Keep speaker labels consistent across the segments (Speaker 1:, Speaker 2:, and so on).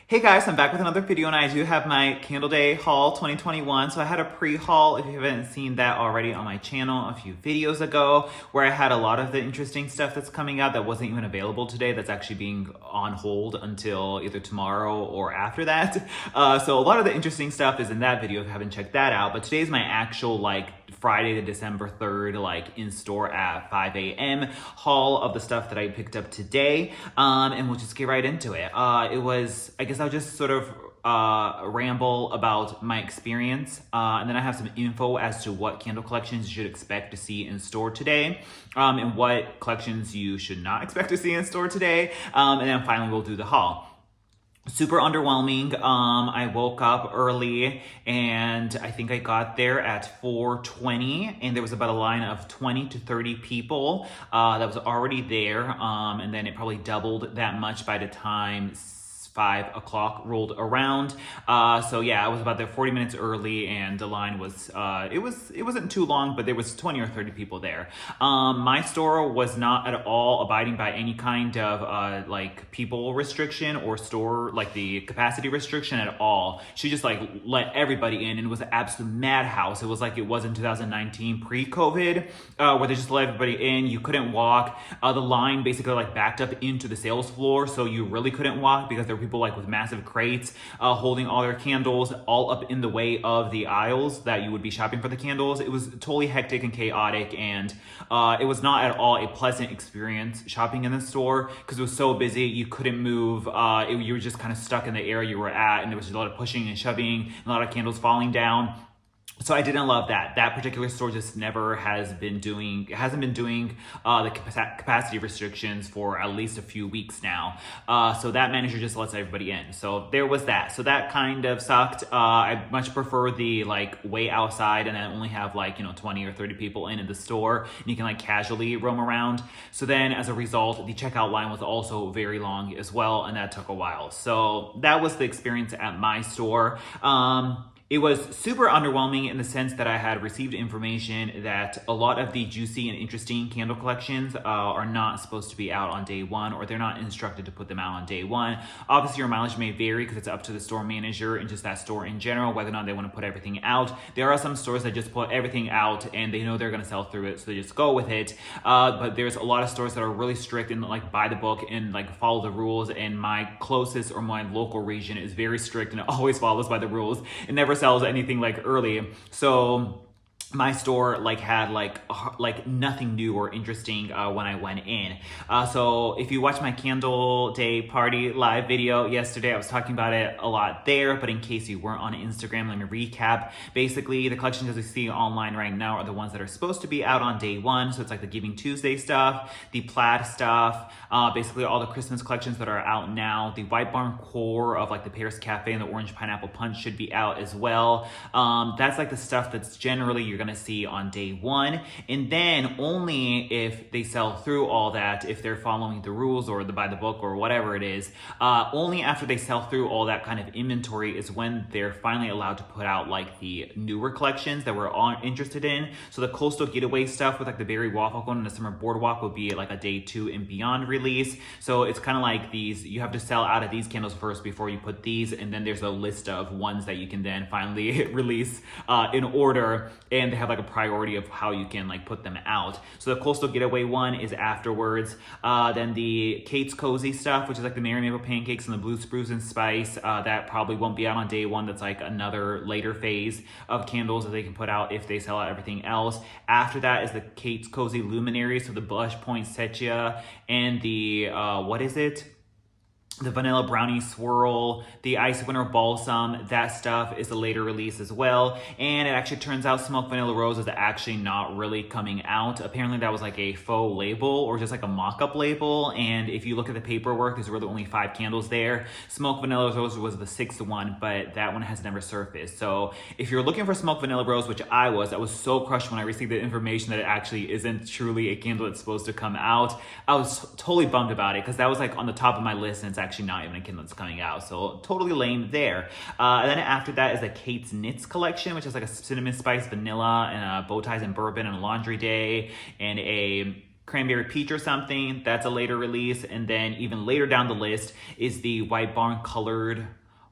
Speaker 1: Hey guys, I'm back with another video and I do have my Candle Day haul 2021. So I had a pre-haul, if you haven't seen that already on my channel a few videos ago, where I had a lot of the interesting stuff that's coming out that wasn't even available today, that's actually being on hold until either tomorrow or after that. So a lot of the interesting stuff is in that video if you haven't checked that out. But today's my actual Friday the December 3rd in store at 5 a.m. haul of the stuff that I picked up today. And we'll just get right into it. I guess I'll just sort of ramble about my experience, and then I have some info as to what candle collections you should expect to see in store today, and what collections you should not expect to see in store today, and then finally we'll do the haul. Super underwhelming. I woke up early and I think I got there at 4:20 and there was about a line of 20 to 30 people that was already there, and then it probably doubled that much by the time 5 o'clock rolled around. So yeah, I was about there 40 minutes early and the line was, it wasn't too long, but there was 20 or 30 people there. My store was not at all abiding by any kind of people restriction or store, the capacity restriction at all. She just let everybody in, and it was an absolute madhouse. It was like it was in 2019 pre-COVID, where they just let everybody in. You couldn't walk. The line basically backed up into the sales floor, so you really couldn't walk because there were people with massive crates holding all their candles all up in the way of the aisles that you would be shopping for the candles. It was totally hectic and chaotic, and it was not at all a pleasant experience shopping in the store because it was so busy you couldn't move. You were just kind of stuck in the area you were at, and there was a lot of pushing and shoving, a lot of candles falling down. So I didn't love that. That particular store just hasn't been doing the capacity restrictions for at least a few weeks now. So that manager just lets everybody in. So there was that. So that kind of sucked. I much prefer the way outside and then only have 20 or 30 people in the store, and you can casually roam around. So then as a result, the checkout line was also very long as well, and that took a while. So that was the experience at my store. It was super underwhelming in the sense that I had received information that a lot of the juicy and interesting candle collections are not supposed to be out on day one, or they're not instructed to put them out on day one. Obviously, your mileage may vary because it's up to the store manager and just that store in general, whether or not they want to put everything out. There are some stores that just put everything out and they know they're going to sell through it, so they just go with it. But there's a lot of stores that are really strict and by the book and follow the rules. And my closest or my local region is very strict and it always follows by the rules. It never sells anything early. So my store had nothing new or interesting when I went in. So if you watch my Candle Day party live video yesterday, I was talking about it a lot there, but in case you weren't on Instagram, let me recap. Basically, the collections as we see online right now are the ones that are supposed to be out on day one. So it's the Giving Tuesday stuff, the plaid stuff, basically all the Christmas collections that are out now. The White Barn core of the Paris Cafe and the Orange Pineapple Punch should be out as well. That's the stuff that's generally you're gonna see on day one, and then only if they sell through all that, if they're following the rules or by the book or whatever it is, only after they sell through all that kind of inventory is when they're finally allowed to put out the newer collections that we're all interested in. So the Coastal Getaway stuff with the Berry Waffle Cone and the Summer Boardwalk would be a day 2 and beyond release. So it's kind of these, you have to sell out of these candles first before you put these, and then there's a list of ones that you can then finally release in order, and they have a priority of how you can put them out. So the Coastal Getaway one is afterwards. Then the Kate's Cozy stuff, which is the Mary Maple Pancakes and the Blue Spruce and Spice, that probably won't be out on day one. That's another later phase of candles that they can put out if they sell out everything else. After that is the Kate's Cozy Luminaries, so the Blush Poinsettia and the the Vanilla Brownie Swirl, the Ice Winter Balsam, that stuff is a later release as well. And it actually turns out Smoked Vanilla Rose is actually not really coming out. Apparently that was a faux label or just a mock-up label. And if you look at the paperwork, there's really only 5 candles there. Smoked Vanilla Rose was the 6th one, but that one has never surfaced. So if you're looking for Smoked Vanilla Rose, which I was so crushed when I received the information that it actually isn't truly a candle that's supposed to come out. I was totally bummed about it because that was on the top of my list, and it's actually not even a candle that's coming out, so totally lame there. And then after that is the Kate's Knits collection, which is a cinnamon spice vanilla and bow ties and bourbon and a laundry day and a cranberry peach or something. That's a later release. And then even later down the list is the White Barn colored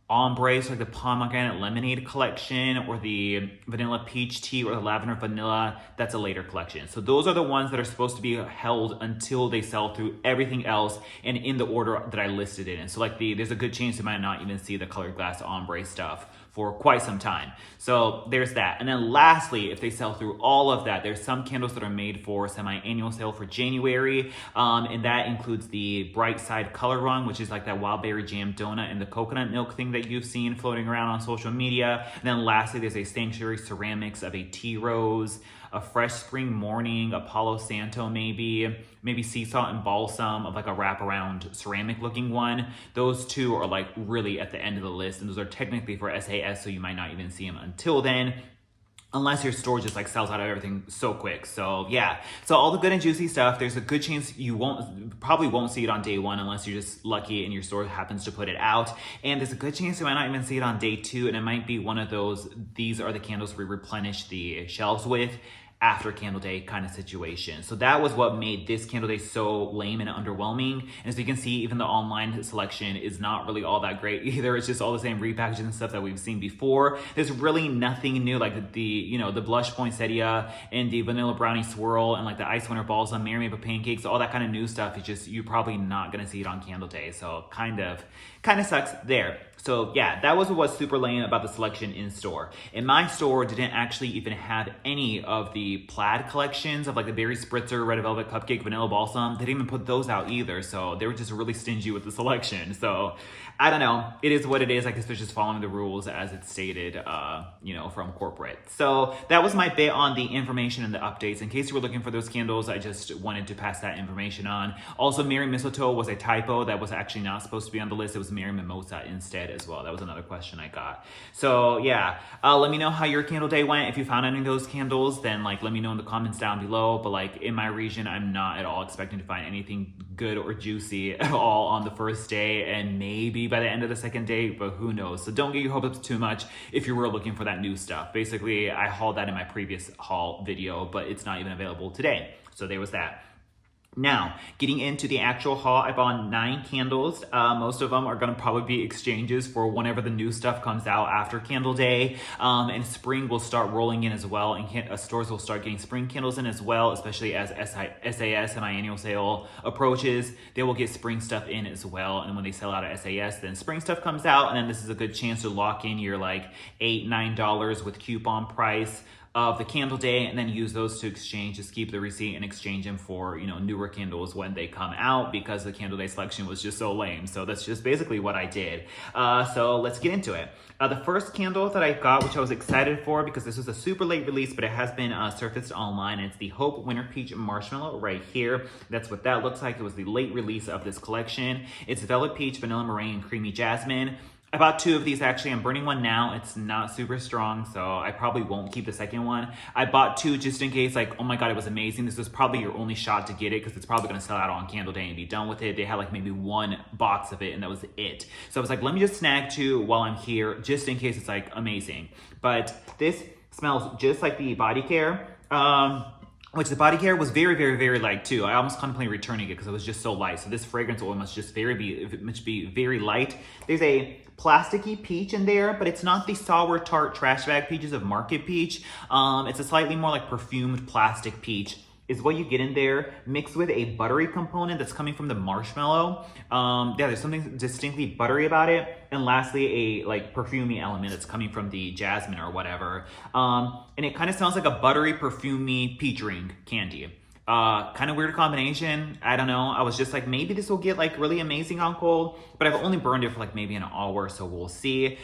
Speaker 1: ombre, so like the pomegranate lemonade collection, or the vanilla peach tea, or the lavender vanilla. That's a later collection. So those are the ones that are supposed to be held until they sell through everything else and in the order that I listed it in. So like there's a good chance you might not even see the colored glass ombre stuff for quite some time. So there's that. And then lastly, if they sell through all of that, there's some candles that are made for semi-annual sale for January. And that includes the Bright Side Color Run, which is like that wild berry jam donut and the coconut milk thing that you've seen floating around on social media. And then lastly, there's a Sanctuary Ceramics of a tea rose, a Fresh Spring Morning, a Palo Santo maybe sea salt and balsam of like a wraparound ceramic looking one. Those two are like really at the end of the list, and those are technically for SAS, so you might not even see them until then, unless your store just like sells out of everything so quick. So yeah, so all the good and juicy stuff, there's a good chance you probably won't see it on day one unless you're just lucky and your store happens to put it out. And there's a good chance you might not even see it on day two, and it might be one of those, these are the candles we replenish the shelves with after Candle Day kind of situation. So that was what made this Candle Day so lame and underwhelming. And as you can see, even the online selection is not really all that great either. It's just all the same repackages and stuff that we've seen before. There's really nothing new, like the blush poinsettia and the vanilla brownie swirl and like the ice winter balsam, Mary Maple pancakes, all that kind of new stuff. It's just, you're probably not gonna see it on Candle Day. So kind of sucks there. So yeah, that was what's super lame about the selection in store. And my store didn't actually even have any of the plaid collections of like the berry spritzer, red velvet cupcake, vanilla balsam. They didn't even put those out either. So they were just really stingy with the selection. So I don't know, it is what it is. I guess they're just following the rules as it's stated, from corporate. So that was my bit on the information and the updates. In case you were looking for those candles, I just wanted to pass that information on. Also, Mary Mistletoe was a typo. That was actually not supposed to be on the list. It was Mary Mimosa instead as well. That was another question I got. So yeah, let me know how your Candle Day went. If you found any of those candles, then like let me know in the comments down below. But like in my region, I'm not at all expecting to find anything good or juicy at all on the first day, and maybe by the end of the second day, but who knows. So don't get your hopes up too much if you were looking for that new stuff. Basically, I hauled that in my previous haul video, but it's not even available today. So there was that. Now, getting into the actual haul, I bought 9 candles. Most of them are going to probably be exchanges for whenever the new stuff comes out after Candle Day. And spring will start rolling in as well, and stores will start getting spring candles in as well, especially as SAS, semi-annual sale, approaches. They will get spring stuff in as well, and when they sell out of SAS, then spring stuff comes out, and then this is a good chance to lock in your like $8, $9 with coupon price of the Candle Day, and then use those to exchange. Just keep the receipt and exchange them for newer candles when they come out, because the Candle Day selection was just so lame. So that's just basically what I did. So let's get into it. The first candle that I got, which I was excited for because this was a super late release, but it has been surfaced online. It's the Hope Winter Peach Marshmallow right here. That's what that looks like. It was the late release of this collection. It's Velvet Peach, Vanilla Meringue, and Creamy Jasmine. I bought 2 of these actually. I'm burning one now. It's not super strong, so I probably won't keep the second one. I bought 2 just in case, like, oh my god, it was amazing. This was probably your only shot to get it because it's probably going to sell out on Candle Day and be done with it. They had like maybe 1 box of it and that was it. So I was like, let me just snag 2 while I'm here just in case it's like amazing. But this smells just like the body care. Which the body care was very, very, very light too. I almost contemplated returning it because it was just so light. So this fragrance oil must just be very light. There's a plasticky peach in there, but it's not the sour tart trash bag peaches of Market Peach. It's a slightly more like perfumed plastic peach is what you get in there, mixed with a buttery component that's coming from the marshmallow. Yeah, there's something distinctly buttery about it. And lastly, a like perfumey element that's coming from the jasmine or whatever. And it kind of sounds like a buttery, perfumey peach ring candy. Kind of weird combination. I don't know. I was just like, maybe this will get like really amazing on cold, but I've only burned it for like maybe an hour, so we'll see.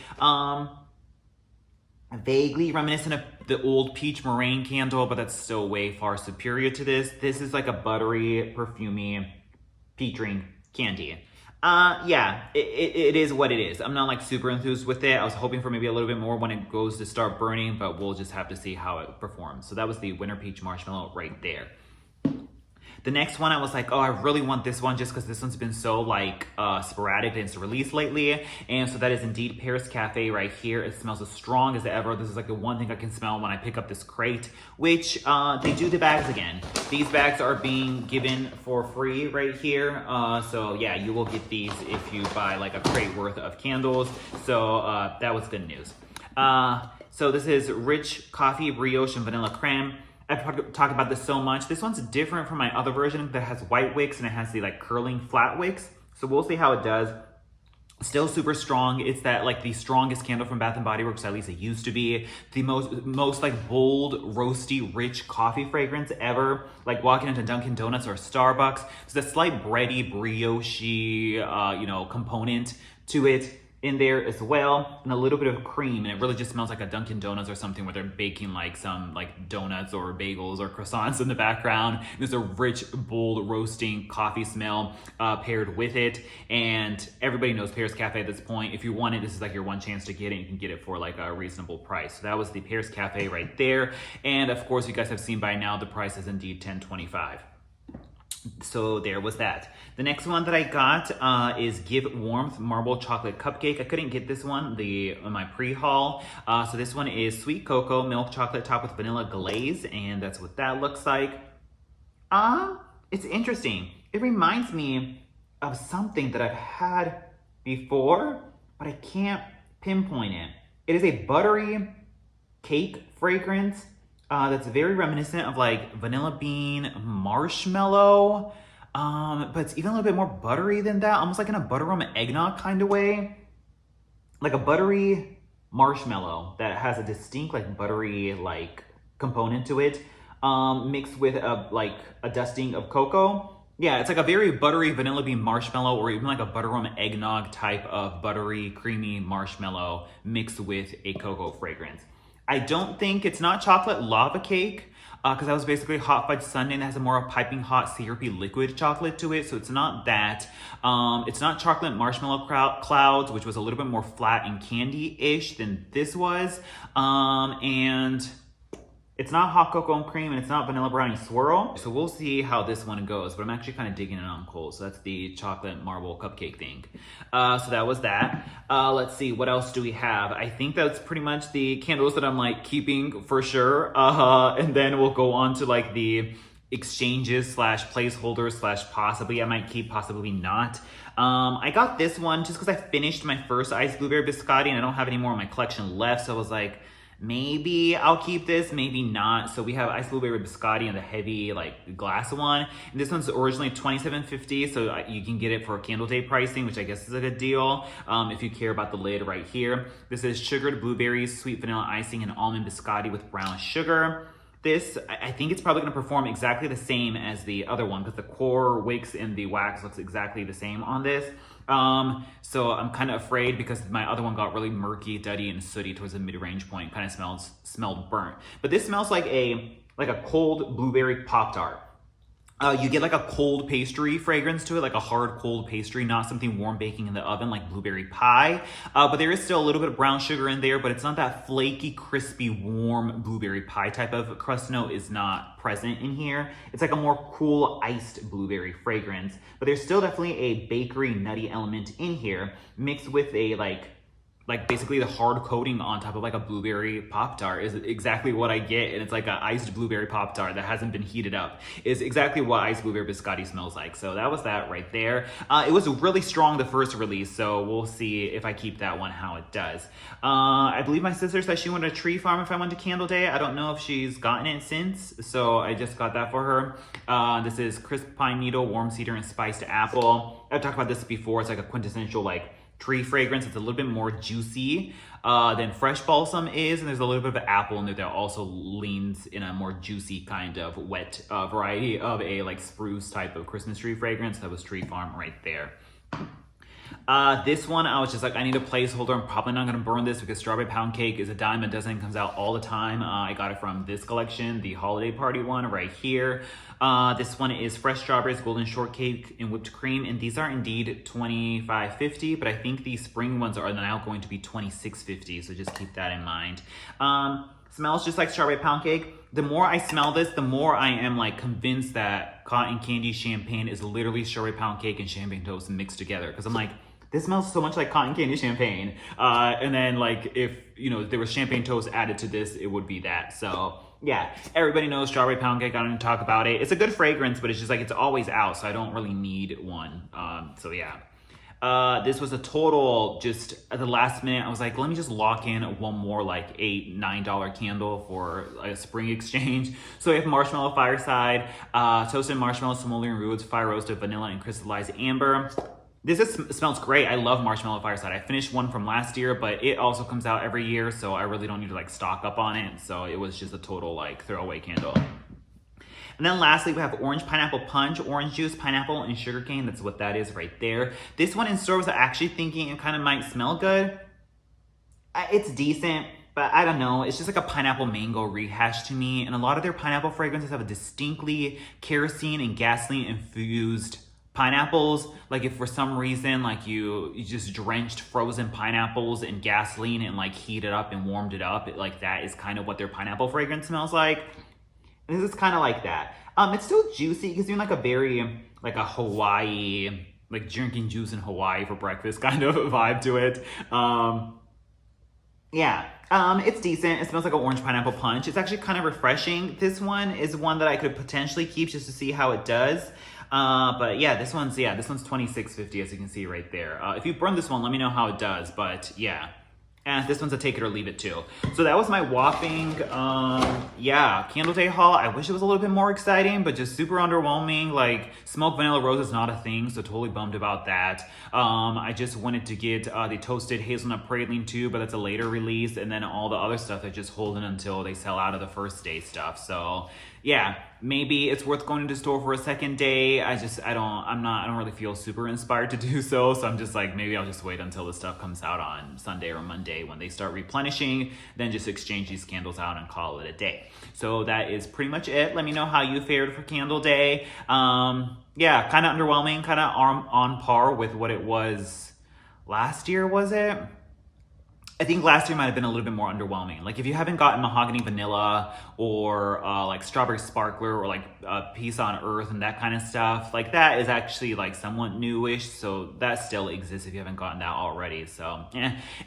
Speaker 1: Vaguely reminiscent of the old peach meringue candle, but that's still way far superior to this. This is like a buttery, perfumey peach ring candy. Yeah, it is what it is. I'm not like super enthused with it. I was hoping for maybe a little bit more when it goes to start burning, but we'll just have to see how it performs. So that was the Winter Peach Marshmallow right there. The next one, I was like, oh, I really want this one just because this one's been so like sporadic in its release lately. And so that is indeed Paris Cafe right here. It smells as strong as ever. This is like the one thing I can smell when I pick up this crate, which they do the bags again. These bags are being given for free right here. So yeah, you will get these if you buy like a crate worth of candles. So that was good news. So this is rich coffee, brioche, and vanilla creme. I've talked about this so much. This one's different from my other version that has white wicks and it has the like curling flat wicks. So we'll see how it does. Still super strong. It's that like the strongest candle from Bath & Body Works, at least it used to be. The most like bold, roasty, rich coffee fragrance ever. Like walking into Dunkin' Donuts or Starbucks. There's a slight bready, brioche, component to it in there as well, and a little bit of cream, and it really just smells like a Dunkin' Donuts or something where they're baking like some like donuts or bagels or croissants in the background. And there's a rich, bold, roasting coffee smell paired with it, and everybody knows Paris Cafe at this point. If you want it, this is like your one chance to get it. You can get it for like a reasonable price. So that was the Paris Cafe right there, and of course you guys have seen by now the price is indeed $10.25. So there was that. The next one that I got is Give Warmth Marble Chocolate Cupcake. I couldn't get this one my pre-haul. So this one is sweet cocoa milk chocolate topped with vanilla glaze, and that's what that looks like. It's interesting. It reminds me of something that I've had before, but I can't pinpoint it. It is a buttery cake fragrance. That's very reminiscent of like vanilla bean marshmallow, but it's even a little bit more buttery than that, almost like in a butterrum eggnog kind of way. Like a buttery marshmallow that has a distinct like buttery like component to it, mixed with a dusting of cocoa. Yeah, it's like a very buttery vanilla bean marshmallow, or even like a butterrum eggnog type of buttery, creamy marshmallow mixed with a cocoa fragrance. I don't think it's not chocolate lava cake, because that was basically hot fudge sundae and it has a more piping hot syrupy liquid chocolate to it. So it's not that. It's not chocolate marshmallow clouds, which was a little bit more flat and candy-ish than this was. And it's not hot cocoa and cream, and it's not vanilla brownie swirl. So we'll see how this one goes, but I'm actually kind of digging it on cold. So that's the chocolate marble cupcake thing. So that was that. Let's see, what else do we have? I think that's pretty much the candles that I'm like keeping for sure. And then we'll go on to like the exchanges / placeholders / possibly I might keep, possibly not. I got this one just because I finished my first iced blueberry biscotti and I don't have any more in my collection left. So I was like, maybe I'll keep this, maybe not. So we have iced blueberry biscotti and the heavy like glass one. And this one's originally $27.50, so you can get it for Candle Day pricing, which I guess is a good deal if you care about the lid right here. This is sugared blueberries, sweet vanilla icing, and almond biscotti with brown sugar. This, I think it's probably gonna perform exactly the same as the other one because the core wicks and the wax looks exactly the same on this. So I'm kind of afraid because my other one got really murky, duddy, and sooty towards the mid-range point. Kind of smelled burnt. But this smells like a cold blueberry Pop-Tart. You get like a cold pastry fragrance to it, like a hard cold pastry, not something warm baking in the oven like blueberry pie. But there is still a little bit of brown sugar in there, but it's not that flaky, crispy, warm blueberry pie type of crust note is not present in here. It's like a more cool iced blueberry fragrance, but there's still definitely a bakery nutty element in here mixed with a like basically the hard coating on top of like a blueberry Pop-Tart is exactly what I get. And it's like an iced blueberry Pop-Tart that hasn't been heated up is exactly what iced blueberry biscotti smells like. So that was that right there. It was really strong the first release, so we'll see if I keep that one, how it does. I believe my sister said she wanted a tree farm if I went to Candle Day. I don't know if she's gotten it since, so I just got that for her. This is crisp pine needle, warm cedar, and spiced apple. I've talked about this before. It's like a quintessential like tree fragrance. It's a little bit more juicy than fresh balsam is, and there's a little bit of apple in there that also leans in a more juicy kind of wet variety of a like spruce type of Christmas tree fragrance. That was Tree Farm right there. This one, I was just like, I need a placeholder. I'm probably not going to burn this because strawberry pound cake is a dime a dozen, comes out all the time. I got it from this collection, the holiday party one right here. This one is fresh strawberries, golden shortcake, and whipped cream. And these are indeed $25.50, but I think these spring ones are now going to be $26.50. So just keep that in mind. Smells just like strawberry pound cake. The more I smell this, the more I am like convinced that cotton candy champagne is literally strawberry pound cake and champagne toast mixed together. Because I'm like, this smells so much like cotton candy champagne. And then like if, you know, there was champagne toast added to this, it would be that. So yeah, everybody knows strawberry pound cake. I don't even talk about it. It's a good fragrance, but it's just like, it's always out. So I don't really need one. So yeah. This was a total, just at the last minute, I was like, let me just lock in one more like $8, $9 candle for a spring exchange. So we have Marshmallow Fireside, toasted marshmallow, simoleon roots, fire roasted vanilla, and crystallized amber. Smells great. I love Marshmallow Fireside. I finished one from last year, but it also comes out every year, so I really don't need to like stock up on it. So it was just a total like throwaway candle. And then lastly, we have orange pineapple punch, orange juice, pineapple, and sugarcane. That's what that is right there. This one in store was actually thinking it kind of might smell good. It's decent, but I don't know. It's just like a pineapple mango rehash to me. And a lot of their pineapple fragrances have a distinctly kerosene and gasoline infused pineapples. Like if for some reason like you just drenched frozen pineapples in gasoline and like heated up and warmed it up, like that is kind of what their pineapple fragrance smells like. This is kind of like that. It's still juicy because you're like a very, like a Hawaii, like drinking juice in Hawaii for breakfast kind of vibe to it. Yeah, it's decent. It smells like an orange pineapple punch. It's actually kind of refreshing. This one is one that I could potentially keep just to see how it does. But yeah, this one's $26.50 as you can see right there. If you burn this one, let me know how it does. But yeah. And this one's a take it or leave it too. So that was my whopping, Candle Day haul. I wish it was a little bit more exciting, but just super underwhelming. Like, smoked vanilla rose is not a thing, so totally bummed about that. I just wanted to get the toasted hazelnut praline too, but that's a later release. And then all the other stuff I just holding until they sell out of the first day stuff. So yeah, maybe it's worth going to the store for a second day. I don't really feel super inspired to do so. So I'm just like, maybe I'll just wait until the stuff comes out on Sunday or Monday when they start replenishing, then just exchange these candles out and call it a day. So that is pretty much it. Let me know how you fared for Candle Day. Yeah, kind of underwhelming, kind of on par with what it was last year, was it? I think last year might have been a little bit more underwhelming. Like if you haven't gotten mahogany vanilla or like strawberry sparkler or like peace on earth and that kind of stuff, like that is actually like somewhat newish. So that still exists if you haven't gotten that already. So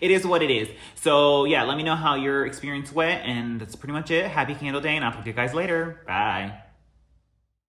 Speaker 1: it is what it is. So yeah, let me know how your experience went, and that's pretty much it. Happy Candle Day, and I'll talk to you guys later. Bye.